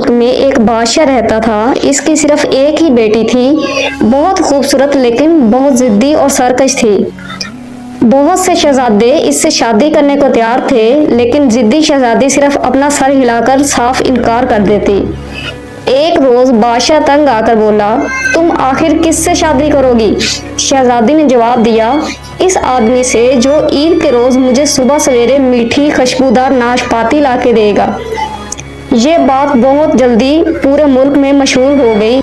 मुल्क में एक बादशाह रहता था। इसकी सिर्फ एक ही बेटी थी, बहुत खूबसूरत लेकिन बहुत जिद्दी और सरकश थी। बहुत से शहजादे इससे शादी करने को तैयार थे, लेकिन जिद्दी शहजादी सिर्फ अपना सर हिलाकर साफ इनकार कर देती। एक रोज बादशाह तंग आकर बोला, तुम आखिर किससे शादी करोगी? शहजादी ने जवाब दिया, इस आदमी से जो ईद के रोज मुझे सुबह सवेरे मीठी खुशबूदार नाशपाती ला के देगा। ये बात बहुत जल्दी पूरे मुल्क में मशहूर हो गई।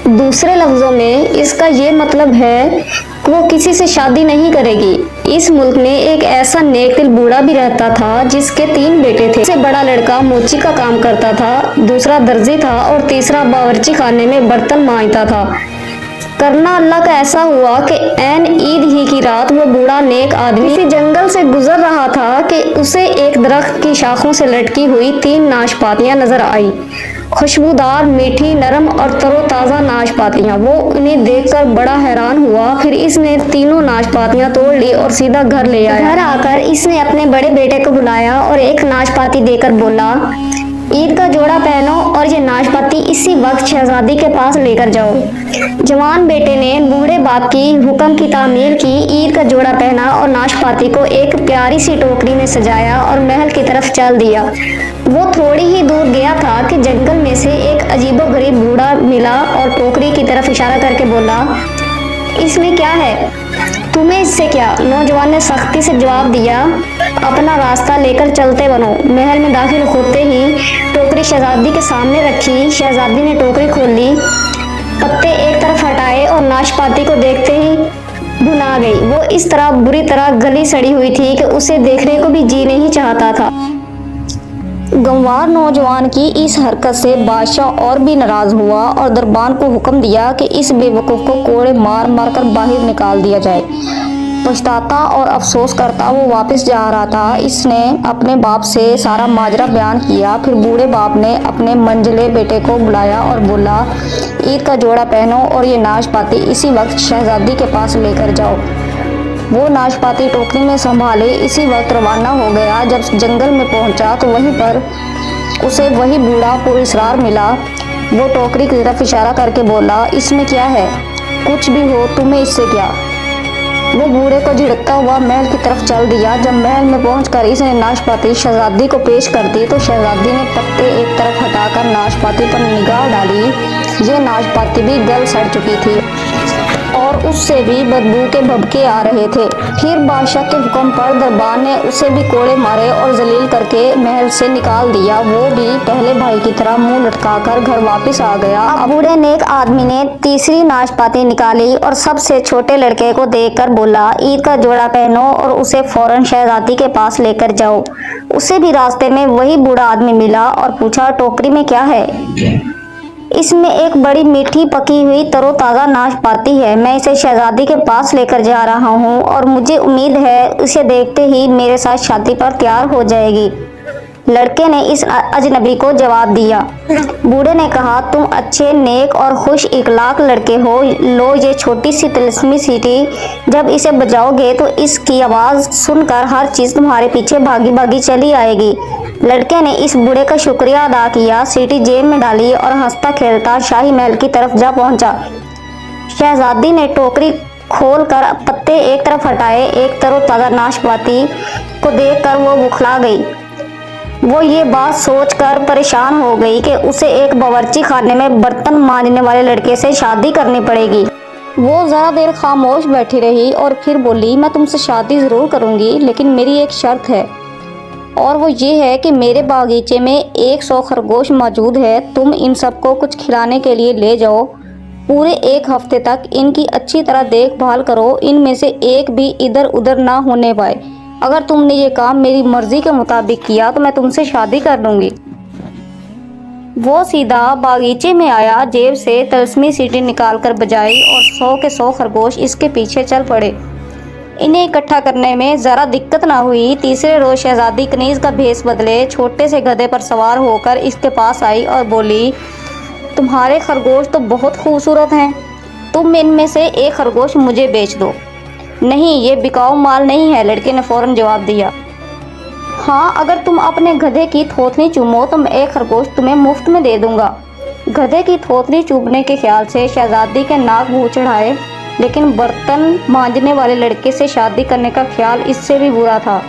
दूसरे लफ्जों में इसका ये मतलब है कि वो किसी से शादी नहीं करेगी। इस मुल्क में एक ऐसा नेक दिल बूढ़ा भी रहता था जिसके 3 बेटे थे। सबसे बड़ा लड़का मोची का काम करता था, दूसरा दर्जी था और तीसरा बावर्ची खाने में बर्तन मांजता था। करना अल्लाह का ऐसा हुआ कि ऐन ईद ही की रात वो बूढ़ा नेक आदमी किसी जंगल से गुजर रहा था कि उसे एक दरख्त की शाखों से लटकी हुई 3 नाशपातियां नजर आई। खुशबूदार, मीठी, नरम और तरोताज़ा नाशपातियां। वो उन्हें देखकर बड़ा हैरान हुआ। फिर इसने तीनों नाशपातियां तोड़ ली और सीधा घर ले आया। घर आकर इसने अपने बड़े बेटे को बुलाया और एक नाशपाती देकर बोला, ईद का जोड़ा पहनो और ये नाशपाती इसी वक्त शहजादी के पास लेकर जाओ। जवान बेटे ने बूढ़े बाप की हुक्म की तामील की, ईद का जोड़ा पहना और नाशपाती को एक प्यारी सी टोकरी में सजाया और महल की तरफ चल दिया। वो थोड़ी ही दूर गया था कि जंगल में से एक अजीबोगरीब बूढ़ा मिला और टोकरी की तरफ इशारा करके बोला, इसमें क्या है? तुम्हें इससे क्या? नौजवान ने सख्ती से जवाब दिया, अपना रास्ता लेकर चलते बनो। महल में दाखिल होते ही टोकरी शहजादी के सामने रखी। शहजादी ने टोकरी खोल ली, पत्ते एक तरफ हटाए और नाशपाती को देखते ही भुना गई। वो इस तरह बुरी तरह गली सड़ी हुई थी कि उसे देखने को भी जी नहीं चाहता था। गंवार नौजवान की इस हरकत से बादशाह और भी नाराज हुआ और दरबान को हुक्म दिया कि इस बेवकूफ़ को कोड़े मार मार कर बाहर निकाल दिया जाए। पछताता और अफसोस करता वो वापस जा रहा था। इसने अपने बाप से सारा माजरा बयान किया। फिर बूढ़े बाप ने अपने मंझले बेटे को बुलाया और बोला, ईद का जोड़ा पहनो और ये नाशपाती इसी वक्त शहजादी के पास लेकर जाओ। वो नाशपाती टोकरी में संभाले इसी वक्त रवाना हो गया। जब जंगल में पहुंचा तो वहीं पर उसे वही बूढ़ा पुरस्कार मिला। वो टोकरी की तरफ इशारा करके बोला, इसमें क्या है? कुछ भी हो, तुम्हें इससे क्या? वो बूढ़े को झिड़कता हुआ महल की तरफ चल दिया। जब महल में पहुंचकर इसने नाशपाती शहजादी को पेश कर दी तो शहजादी ने पत्ते एक तरफ हटाकर नाशपाती पर निगाह डाली। ये नाशपाती भी गल सड़ चुकी थी और उससे भी बदबू के भभके आ रहे थे। फिर बादशाह के हुक्म पर दरबार ने उसे भी कोड़े मारे और जलील करके महल से निकाल दिया। वो भी पहले भाई की तरह मुंह लटकाकर घर वापस आ गया। बूढ़े नेक आदमी ने तीसरी नाशपाती निकाली और सबसे छोटे लड़के को देखकर बोला, ईद का जोड़ा पहनो और उसे फौरन शहजादी के पास लेकर जाओ। उसे भी रास्ते में वही बूढ़ा आदमी मिला और पूछा, टोकरी में क्या है? इसमें एक बड़ी मीठी पकी हुई तरोताज़ा नाशपाती है। मैं इसे शहजादी के पास लेकर जा रहा हूँ और मुझे उम्मीद है इसे देखते ही मेरे साथ शादी पर तैयार हो जाएगी। लड़के ने इस अजनबी को जवाब दिया। बूढ़े ने कहा, तुम अच्छे, नेक और खुश इखलाक लड़के हो। लो ये छोटी सी तिलस्मी सीटी, जब इसे बजाओगे तो इसकी आवाज़ सुनकर हर चीज़ तुम्हारे पीछे भागी भागी चली आएगी। लड़के ने इस बूढ़े का शुक्रिया अदा किया, सीटी जेब में डाली और हंसता खेलता शाही महल की तरफ जा पहुंचा। शहजादी ने टोकरी खोलकर पत्ते एक तरफ हटाए। एक तरोताज़ा नाशपाती को देखकर वो बुखला गई। वो ये बात सोचकर परेशान हो गई कि उसे एक बावर्ची खाने में बर्तन मांजने वाले लड़के से शादी करनी पड़ेगी। वो ज़रा देर खामोश बैठी रही और फिर बोली, मैं तुमसे शादी ज़रूर करूँगी, लेकिन मेरी एक शर्त है और वो ये है कि मेरे बागीचे में 100 खरगोश मौजूद है। तुम इन सबको कुछ खिलाने के लिए ले जाओ। पूरे 1 हफ्ते तक इनकी अच्छी तरह देखभाल करो। इनमें से एक भी इधर उधर ना होने पाए। अगर तुमने ये काम मेरी मर्जी के मुताबिक किया तो मैं तुमसे शादी कर लूँगी। वो सीधा बागीचे में आया, जेब से तलस्मी सीटी निकालकर बजाई और 100 के 100 खरगोश इसके पीछे चल पड़े। इन्हें इकट्ठा करने में ज़रा दिक्कत ना हुई। तीसरे रोज़ शहजादी कनीज़ का भेस बदले छोटे से गधे पर सवार होकर इसके पास आई और बोली, तुम्हारे खरगोश तो बहुत खूबसूरत हैं, तुम इनमें से एक खरगोश मुझे बेच दो। नहीं, ये बिकाऊ माल नहीं है, लड़के ने फ़ौरन जवाब दिया। हाँ, अगर तुम अपने गधे की थोथनी चूमो तो मैं एक खरगोश तुम्हें मुफ्त में दे दूंगा। गधे की थोथनी चूमने के ख्याल से शहजादी के नाक भू चढ़ाए, लेकिन बर्तन मांजने वाले लड़के से शादी करने का ख्याल इससे भी बुरा था।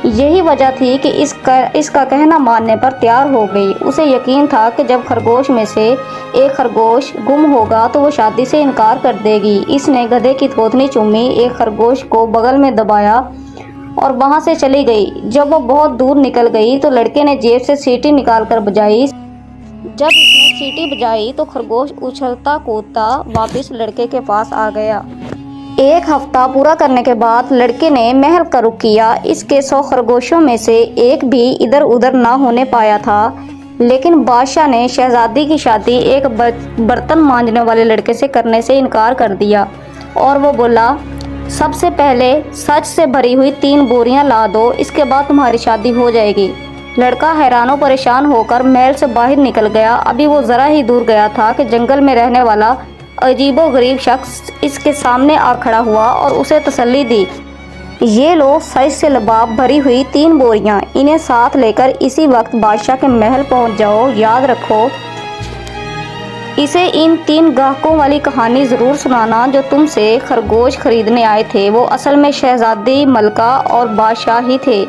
यही वजह थी कि इसका कहना मानने पर तैयार हो गई। उसे यकीन था कि जब खरगोश में से एक खरगोश गुम होगा तो वो शादी से इनकार कर देगी। इसने गधे की थोथनी चूमी, एक खरगोश को बगल में दबाया और वहां से चली गई। जब वो बहुत दूर निकल गई तो लड़के ने जेब से सीटी निकाल कर बजाई। जब इसने सीटी बजाई तो खरगोश उछलता कूदता वापस लड़के के पास आ गया। एक हफ्ता पूरा करने के बाद लड़के ने महल का रुख किया। इसके 100 खरगोशों में से एक भी इधर उधर ना होने पाया था, लेकिन बादशाह ने शहजादी की शादी एक बर्तन मांजने वाले लड़के से करने से इनकार कर दिया और वो बोला, सबसे पहले सच से भरी हुई 3 बोरियां ला दो, इसके बाद तुम्हारी शादी हो जाएगी। लड़का हैरानो परेशान होकर महल से बाहर निकल गया। अभी वो जरा ही दूर गया था कि जंगल में रहने वाला अजीबो गरीब शख्स इसके सामने आ खड़ा हुआ और उसे तसल्ली दी। ये लो सच से लबाब भरी हुई 3 बोरियां, इन्हें साथ लेकर इसी वक्त बादशाह के महल पहुंच जाओ। याद रखो, इसे इन 3 गाहकों वाली कहानी ज़रूर सुनाना जो तुमसे खरगोश खरीदने आए थे। वो असल में शहजादी, मलका और बादशाह ही थे।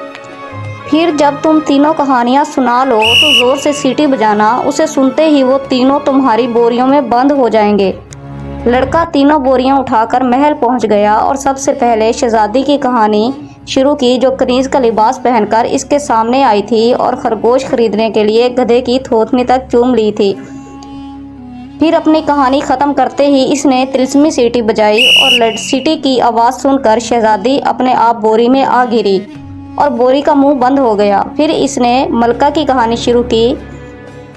फिर जब तुम तीनों कहानियाँ सुना लो तो ज़ोर से सीटी बजाना। उसे सुनते ही वो तीनों तुम्हारी बोरियों में बंद हो जाएंगे। लड़का तीनों बोरियां उठाकर महल पहुंच गया और सबसे पहले शहजादी की कहानी शुरू की, जो कनीज का लिबास पहनकर इसके सामने आई थी और खरगोश खरीदने के लिए गधे की थोथनी तक चूम ली थी। फिर अपनी कहानी ख़त्म करते ही इसने तिलस्मी सीटी बजाई और सीटी की आवाज़ सुनकर शहजादी अपने आप बोरी में आ गिरी और बोरी का मुंह बंद हो गया। फिर इसने मलका की कहानी शुरू की।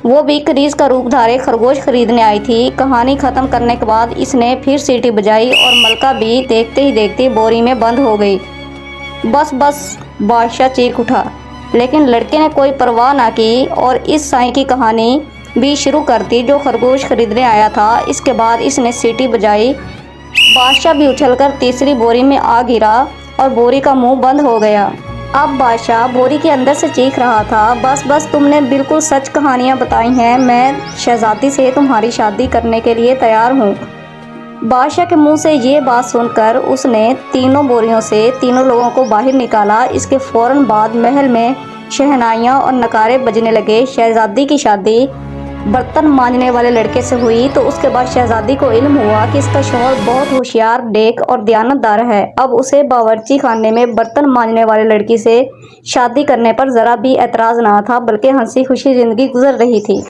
वो भी कनीज का रूप धारे खरगोश खरीदने आई थी। कहानी ख़त्म करने के बाद इसने फिर सीटी बजाई और मलका भी देखते ही देखते बोरी में बंद हो गई। बस बस, बादशाह चीख उठा, लेकिन लड़के ने कोई परवाह ना की और इस साईं की कहानी भी शुरू कर दी जो खरगोश खरीदने आया था। इसके बाद इसने सीटी बजाई, बादशाह भी उछलकर तीसरी बोरी में आ गिरा और बोरी का मुंह बंद हो गया। अब बादशाह बोरी के अंदर से चीख रहा था, बस बस, तुमने बिल्कुल सच कहानियाँ बताई हैं। मैं शहजादी से तुम्हारी शादी करने के लिए तैयार हूँ। बादशाह के मुंह से ये बात सुनकर उसने तीनों बोरियों से तीनों लोगों को बाहर निकाला। इसके फौरन बाद महल में शहनाइयाँ और नगारे बजने लगे। शहजादी की शादी बर्तन मांजने वाले लड़के से हुई तो उसके बाद शहजादी को इल्म हुआ कि इसका शौहर बहुत होशियार, नेक और दयानतदार है। अब उसे बावर्ची खाने में बर्तन मांजने वाले लड़की से शादी करने पर ज़रा भी एतराज़ ना था, बल्कि हंसी खुशी ज़िंदगी गुजर रही थी।